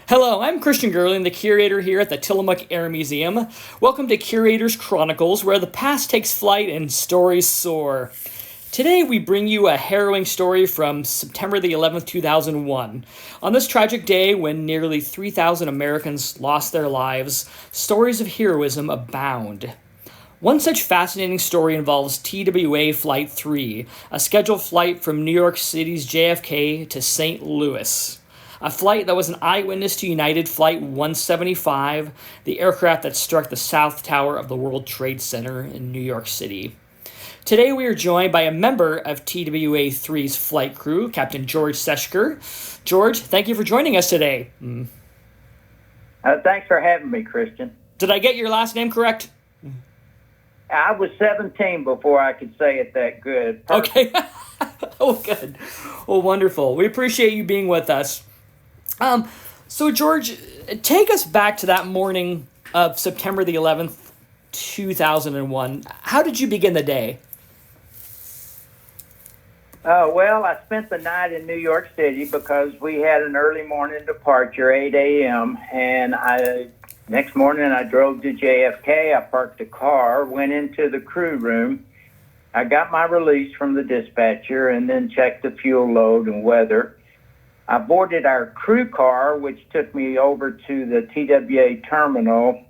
Hello, I'm Christian Gurling, the curator here at the Tillamook Air Museum. Welcome to Curator's Chronicles, where the past takes flight and stories soar. Today we bring you a harrowing story from September the 11th, 2001. On this tragic day when nearly 3,000 Americans lost their lives, stories of heroism abound. One such fascinating story involves TWA Flight 3, a scheduled flight from New York City's JFK to St. Louis. A flight that was an eyewitness to United Flight 175, the aircraft that struck the South Tower of the World Trade Center in New York City. Today we are joined by a member of TWA 3's flight crew, Captain George Ceshker. George, thank you for joining us today. Thanks for having me, Christian. Did I get your last name correct? I was 17 before I could say it that good. Okay. Oh, good. Well, wonderful. We appreciate you being with us. So George, take us back to that morning of September the 11th, 2001. How did you begin the day? Well, I spent the night in New York City because we had an early morning departure, 8 a.m., and next morning I drove to JFK. I parked the car, went into the crew room. I got my release from the dispatcher and then checked the fuel load and weather. I boarded our crew car, which took me over to the TWA terminal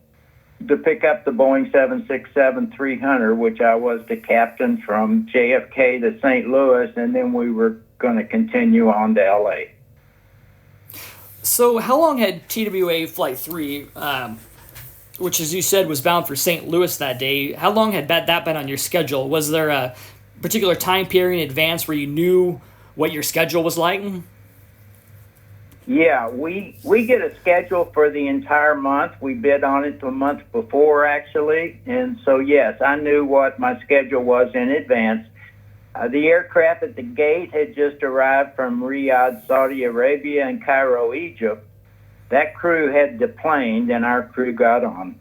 to pick up the Boeing 767-300, which I was the captain from JFK to St. Louis, and then we were going to continue on to LA. So how long had TWA Flight 3, which as you said was bound for St. Louis that day, how long had that been on your schedule? Was there a particular time period in advance where you knew what your schedule was like? Yeah, we get a schedule for the entire month. We bid on it the month before, actually. And so, yes, I knew what my schedule was in advance. The aircraft at the gate had just arrived from Riyadh, Saudi Arabia, and Cairo, Egypt. That crew had deplaned, and our crew got on.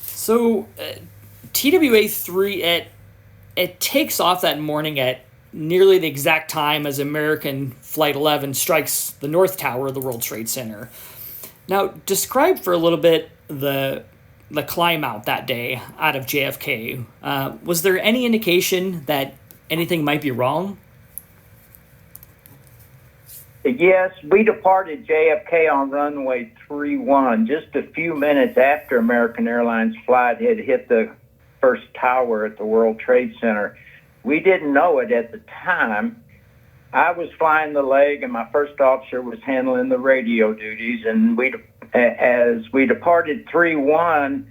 So, TWA 3, it takes off that morning at nearly the exact time as American Flight 11 strikes the North Tower of the World Trade Center. Now, describe for a little bit the climb out that day out of JFK. Was there any indication that anything might be wrong? Yes, we departed JFK on runway 31 just a few minutes after American Airlines flight had hit the first tower at the World Trade Center. We didn't know it at the time. I was flying the leg, and my first officer was handling the radio duties. And as we departed 3-1,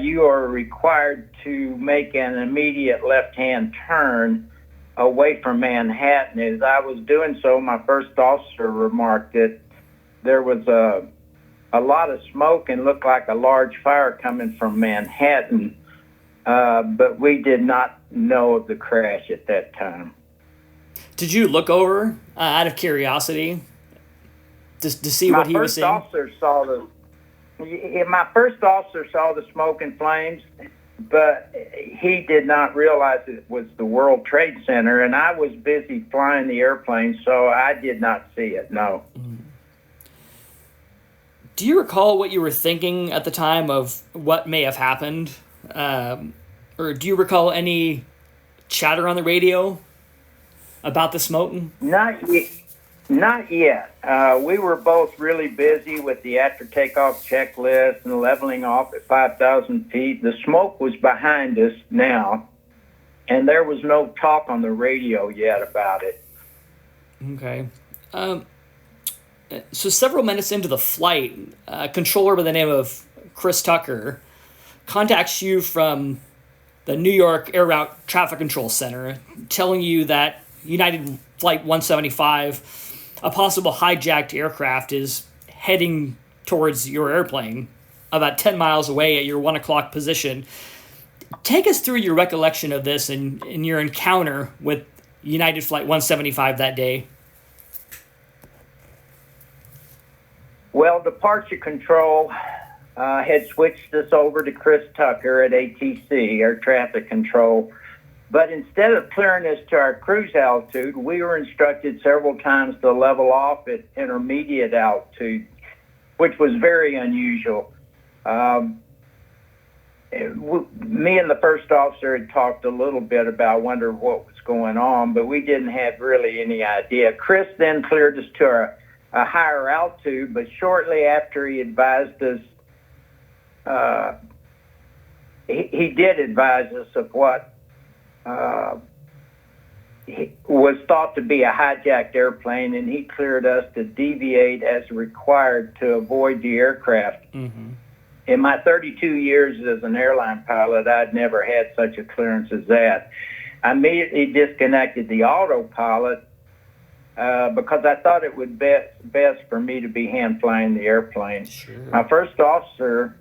you are required to make an immediate left-hand turn away from Manhattan. As I was doing so, my first officer remarked that there was a lot of smoke and looked like a large fire coming from Manhattan. But we did not know of the crash at that time. Did you look over out of curiosity to see what he was seeing? My first officer saw the smoke and flames, but he did not realize it was the World Trade Center, and I was busy flying the airplane, so I did not see it, no. Do you recall what you were thinking at the time of what may have happened? Or do you recall any chatter on the radio about the smoke? Not yet. We were both really busy with the after takeoff checklist and leveling off at 5,000 feet. The smoke was behind us now, and there was no talk on the radio yet about it. Okay. So several minutes into the flight, a controller by the name of Chris Tucker contacts you from the New York Air Route Traffic Control Center, telling you that United Flight 175, a possible hijacked aircraft, is heading towards your airplane about 10 miles away at your 1 o'clock position. Take us through your recollection of this and your encounter with United Flight 175 that day. Well, departure control had switched us over to Chris Tucker at ATC, Air Traffic Control. But instead of clearing us to our cruise altitude, we were instructed several times to level off at intermediate altitude, which was very unusual. Me and the first officer had talked a little bit about wondering what was going on, but we didn't have really any idea. Chris then cleared us to a higher altitude, but shortly after he advised us, he did advise us of what was thought to be a hijacked airplane, and he cleared us to deviate as required to avoid the aircraft. Mm-hmm. In my 32 years as an airline pilot, I'd never had such a clearance as that. I immediately disconnected the autopilot because I thought it would be best for me to be hand flying the airplane. Sure. My first officer,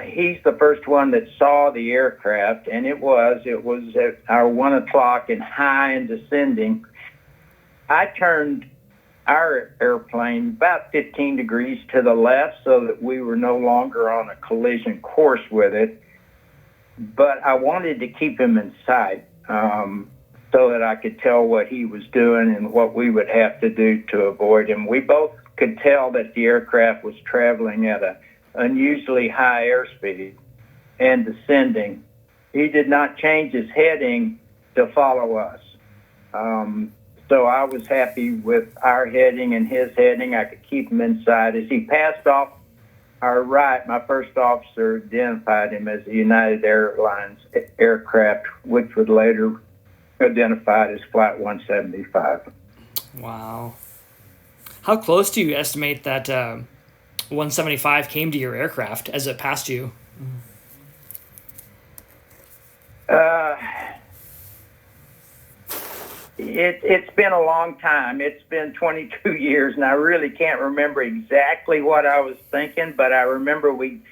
he's the first one that saw the aircraft, and it was at our 1 o'clock and high and descending. I turned our airplane about 15 degrees to the left so that we were no longer on a collision course with it. But I wanted to keep him in sight so that I could tell what he was doing and what we would have to do to avoid him. We both could tell that the aircraft was traveling at an unusually high airspeed and descending. He did not change his heading to follow us. So I was happy with our heading and his heading. I could keep him inside. As he passed off our right, my first officer identified him as a United Airlines aircraft, which would later identified as Flight 175. Wow. How close do you estimate that 175 came to your aircraft as it passed you? It's been a long time. It's been 22 years, and I really can't remember exactly what I was thinking, but I remember we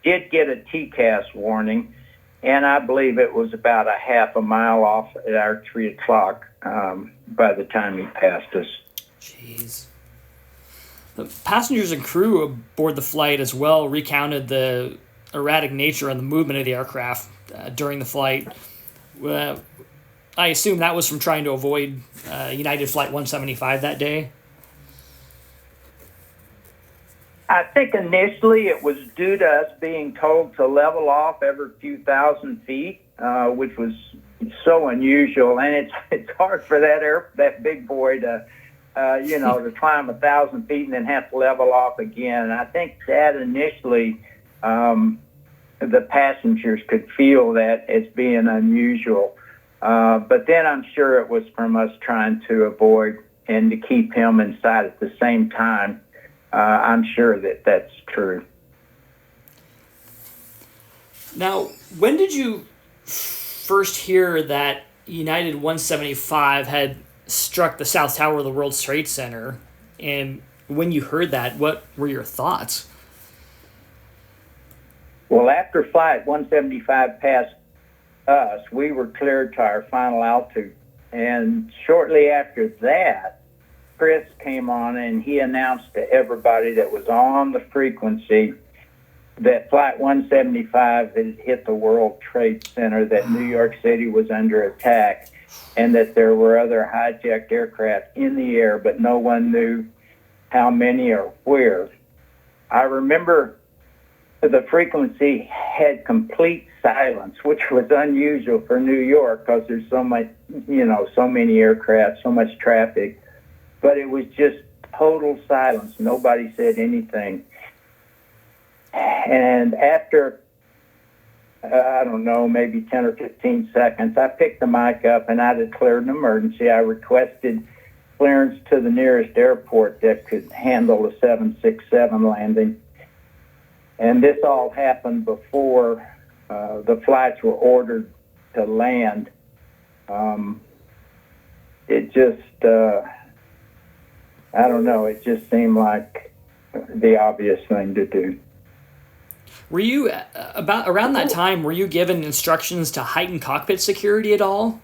did get a TCAS warning, and I believe it was about a half a mile off at our 3 o'clock by the time he passed us. Jeez. The passengers and crew aboard the flight as well recounted the erratic nature and the movement of the aircraft during the flight. I assume that was from trying to avoid United Flight 175 that day. I think initially it was due to us being told to level off every few thousand feet, which was so unusual, and it's hard for that big boy to to climb 1,000 feet and then have to level off again. And I think that initially the passengers could feel that as being unusual. But then I'm sure it was from us trying to avoid and to keep him in sight at the same time. I'm sure that that's true. Now, when did you first hear that United 175 had struck the South Tower of the World Trade Center? And when you heard that, what were your thoughts? Well, after Flight 175 passed us, we were cleared to our final altitude. And shortly after that, Chris came on and he announced to everybody that was on the frequency that Flight 175 had hit the World Trade Center, that New York City was under attack, and that there were other hijacked aircraft in the air, but no one knew how many or where. I remember the frequency had complete silence, which was unusual for New York because there's so much, so many aircraft, so much traffic. But it was just total silence. Nobody said anything. And after, I don't know, maybe 10 or 15 seconds, I picked the mic up and I declared an emergency. I requested clearance to the nearest airport that could handle a 767 landing. And this all happened before the flights were ordered to land. It just, I don't know, it just seemed like the obvious thing to do. Were you, around that time, were you given instructions to heighten cockpit security at all,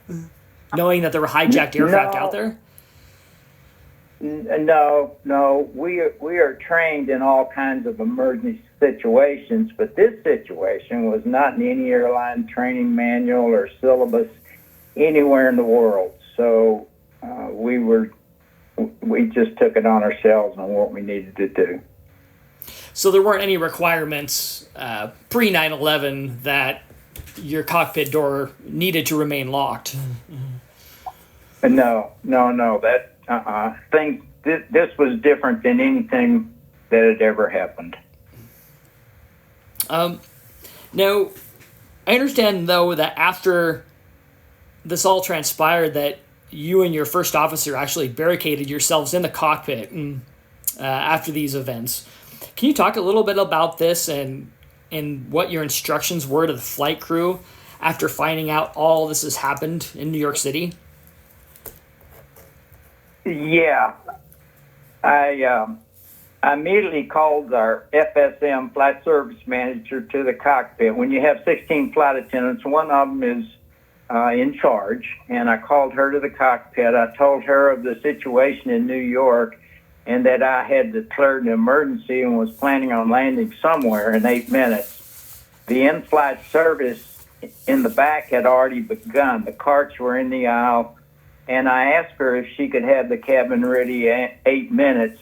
knowing that there were hijacked aircraft out there? No. We are trained in all kinds of emergency situations, but this situation was not in any airline training manual or syllabus. anywhere in the world. So we just took it on ourselves on what we needed to do. So there weren't any requirements pre 9/11 that your cockpit door needed to remain locked. No. That this was different than anything that had ever happened. Now, I understand though that after this all transpired, that you and your first officer actually barricaded yourselves in the cockpit after these events. Can you talk a little bit about this and what your instructions were to the flight crew after finding out all this has happened in New York City? Yeah, I immediately called our FSM, flight service manager, to the cockpit. When you have 16 flight attendants, one of them is in charge, and I called her to the cockpit. I told her of the situation in New York and that I had declared an emergency and was planning on landing somewhere in 8 minutes. The in-flight service in the back had already begun. The carts were in the aisle, and I asked her if she could have the cabin ready in 8 minutes,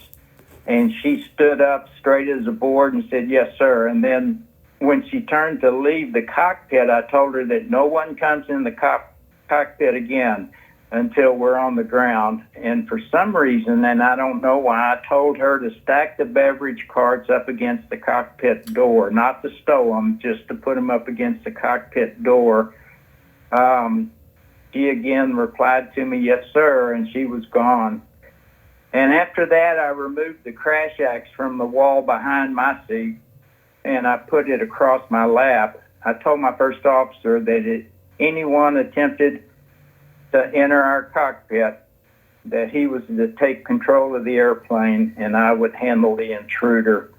and she stood up straight as a board and said, "Yes, sir." And then when she turned to leave the cockpit, I told her that no one comes in the cockpit again until we're on the ground. And for some reason, and I don't know why, I told her to stack the beverage carts up against the cockpit door, not to stow them, just to put them up against the cockpit door. She again replied to me, "Yes, sir," and she was gone. And after that, I removed the crash axe from the wall behind my seat, and I put it across my lap. I told my first officer that if anyone attempted to enter our cockpit, that he was to take control of the airplane and I would handle the intruder.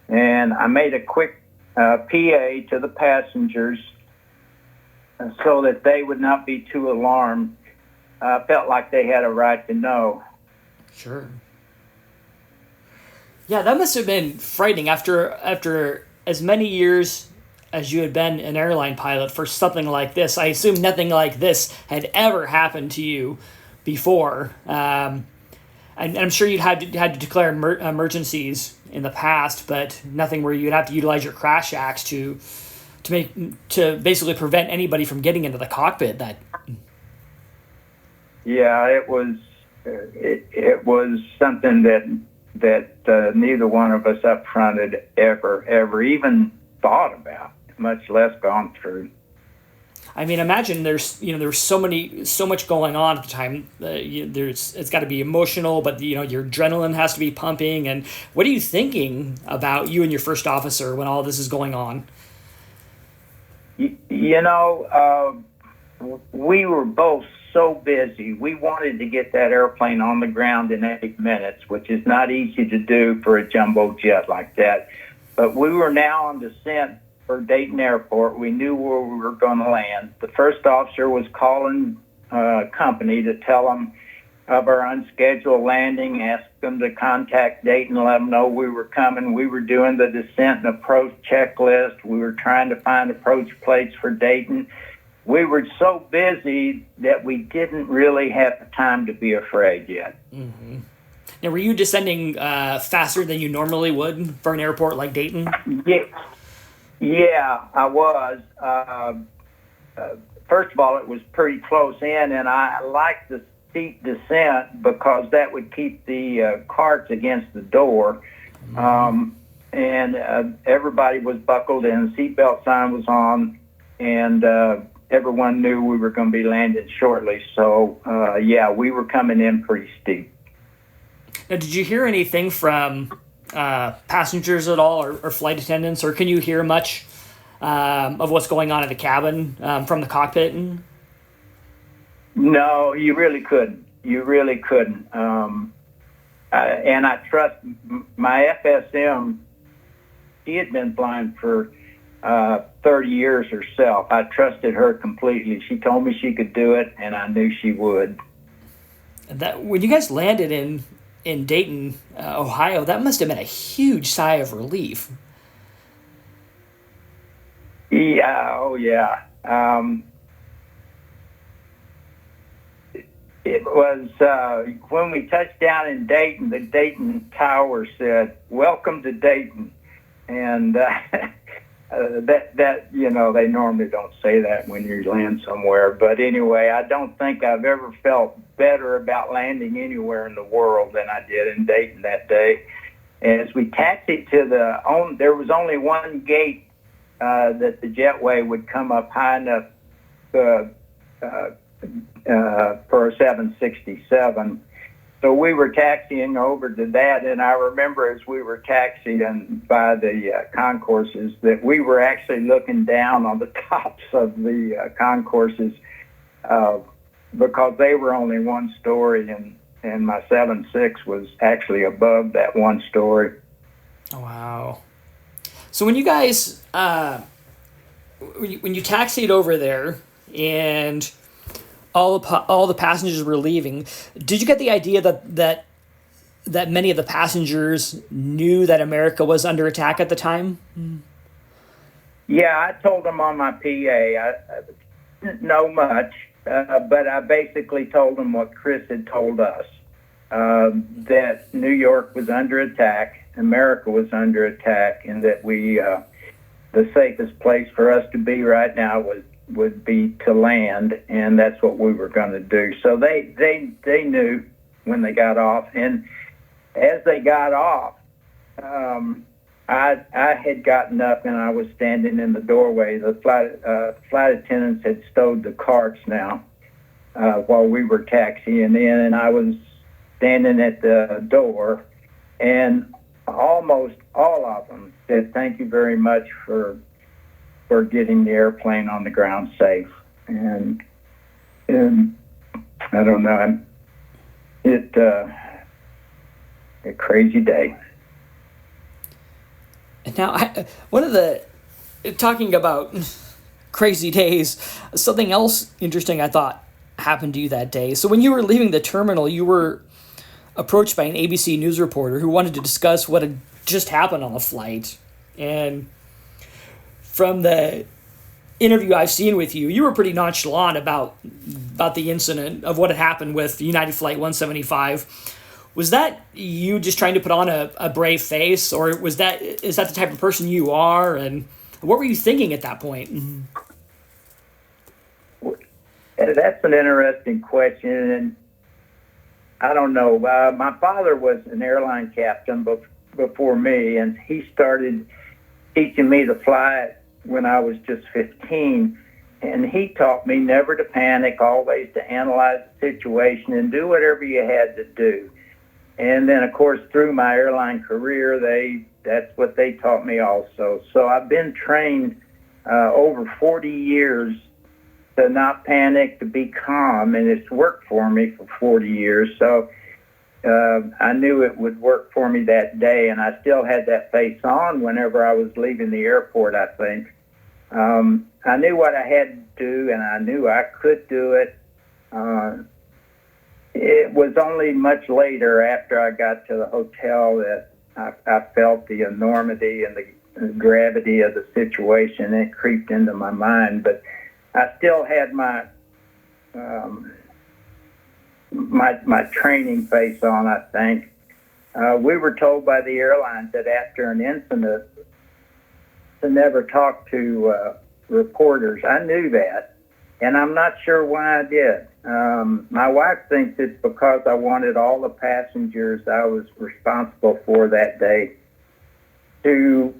And I made a quick PA to the passengers so that they would not be too alarmed. I felt like they had a right to know. Sure. Yeah, that must have been frightening after as many years as you had been an airline pilot for something like this. I assume nothing like this had ever happened to you before. And I'm sure you'd had to declare emergencies in the past, but nothing where you'd have to utilize your crash axe to basically prevent anybody from getting into the cockpit. Yeah, it was something that neither one of us up front had ever even thought about, much less gone through. I mean, imagine there's so much going on at the time. It's got to be emotional, but your adrenaline has to be pumping. And what are you thinking about you and your first officer when all this is going on? We were both so busy. We wanted to get that airplane on the ground in 8 minutes, which is not easy to do for a jumbo jet like that. But we were now on descent for Dayton Airport. We knew where we were going to land. The first officer was calling company to tell them of our unscheduled landing, asked them to contact Dayton, let them know we were coming. We were doing the descent and approach checklist. We were trying to find approach plates for Dayton. We were so busy that we didn't really have the time to be afraid yet. Mm-hmm. Now, were you descending faster than you normally would for an airport like Dayton? Yeah, I was. First of all, it was pretty close in, and I liked the steep descent because that would keep the carts against the door. And everybody was buckled in, seatbelt sign was on, and everyone knew we were going to be landing shortly. So, we were coming in pretty steep. Now, did you hear anything from passengers at all or flight attendants, or can you hear much of what's going on in the cabin from the cockpit? No, you really couldn't. And I trust my FSM. She had been flying for 30 years herself. I trusted her completely. She told me she could do it, and I knew she would. That when you guys landed in Dayton, Ohio, that must have been a huge sigh of relief. Yeah, oh yeah. It was when we touched down in Dayton, the Dayton Tower said, "Welcome to Dayton." And that they normally don't say that when you land somewhere. But anyway, I don't think I've ever felt better about landing anywhere in the world than I did in Dayton that day. As we taxied there was only one gate that the jetway would come up high enough for a 767. So we were taxiing over to that, and I remember as we were taxiing by the concourses that we were actually looking down on the tops of the concourses because they were only one story, and my 7.6 was actually above that one story. Wow. So when you guys, when you taxied over there and all the passengers were leaving, did you get the idea that many of the passengers knew that America was under attack at the time? Yeah, I told them on my PA. I didn't know much, but I basically told them what Chris had told us, that New York was under attack, America was under attack, and that the safest place for us to be right now would be to land, and that's what we were going to do. So they knew when they got off, and as they got off, I had gotten up and I was standing in the doorway. The flight attendants had stowed the carts now while we were taxiing in, and I was standing at the door, and almost all of them said, "Thank you very much for getting the airplane on the ground safe." And I don't know, a crazy day. And now, talking about crazy days, something else interesting I thought happened to you that day. So when you were leaving the terminal, you were approached by an ABC News reporter who wanted to discuss what had just happened on the flight. And from the interview I've seen with you, you were pretty nonchalant about the incident of what had happened with United Flight 175. Was that you just trying to put on a brave face, or is that the type of person you are? And what were you thinking at that point? That's an interesting question, and I don't know. My father was an airline captain before me, and he started teaching me to fly when I was just 15. And he taught me never to panic, always to analyze the situation and do whatever you had to do. And then, of course, through my airline career, that's what they taught me also. So I've been trained over 40 years to not panic, to be calm, and it's worked for me for 40 years. So I knew it would work for me that day, and I still had that face on whenever I was leaving the airport, I think. I knew what I had to do, and I knew I could do it. It was only much later, after I got to the hotel, that I felt the enormity and the gravity of the situation. It creeped into my mind, but I still had my training face on, I think. We were told by the airlines that after an incident to never talk to reporters. I knew that, and I'm not sure why I did. My wife thinks it's because I wanted all the passengers I was responsible for that day to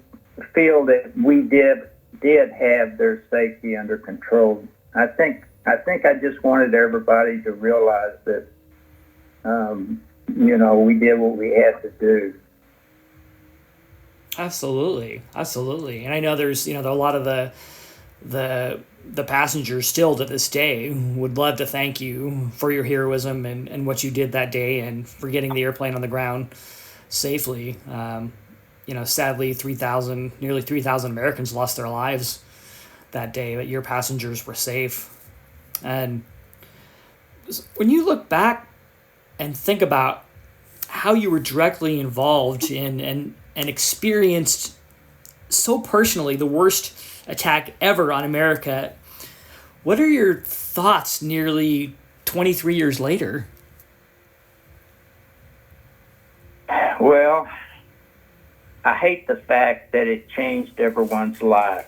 feel that we did have their safety under control. I think I just wanted everybody to realize that, we did what we had to do. Absolutely. And I know there's, a lot of the passengers still to this day would love to thank you for your heroism and what you did that day and for getting the airplane on the ground safely. Sadly, nearly 3,000 Americans lost their lives that day, but your passengers were safe. And when you look back and think about how you were directly involved in and experienced so personally the worst attack ever on America, what are your thoughts nearly 23 years later? Well, I hate the fact that it changed everyone's life.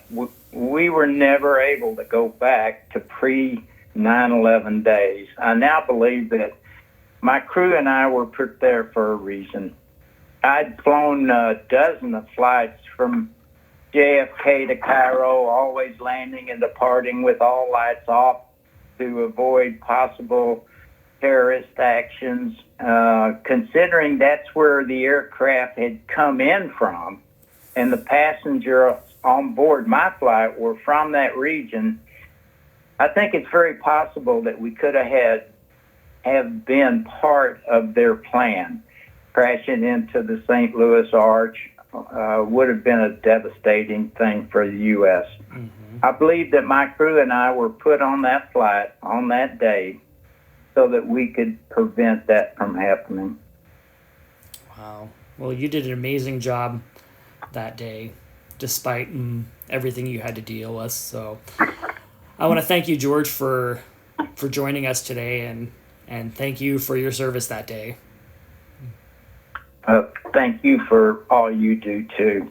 We were never able to go back to pre 9/11 days. I now believe that my crew and I were put there for a reason. I'd flown a dozen of flights from JFK to Cairo, always landing and departing with all lights off to avoid possible terrorist actions. Considering that's where the aircraft had come in from, and the passengers on board my flight were from that region, I think it's very possible that we could have been part of their plan. Crashing into the St. Louis Arch would have been a devastating thing for the U.S. Mm-hmm. I believe that my crew and I were put on that flight on that day so that we could prevent that from happening. Wow. Well, you did an amazing job that day, despite everything you had to deal with. So I want to thank you, George, for joining us today, and thank you for your service that day. Thank you for all you do, too.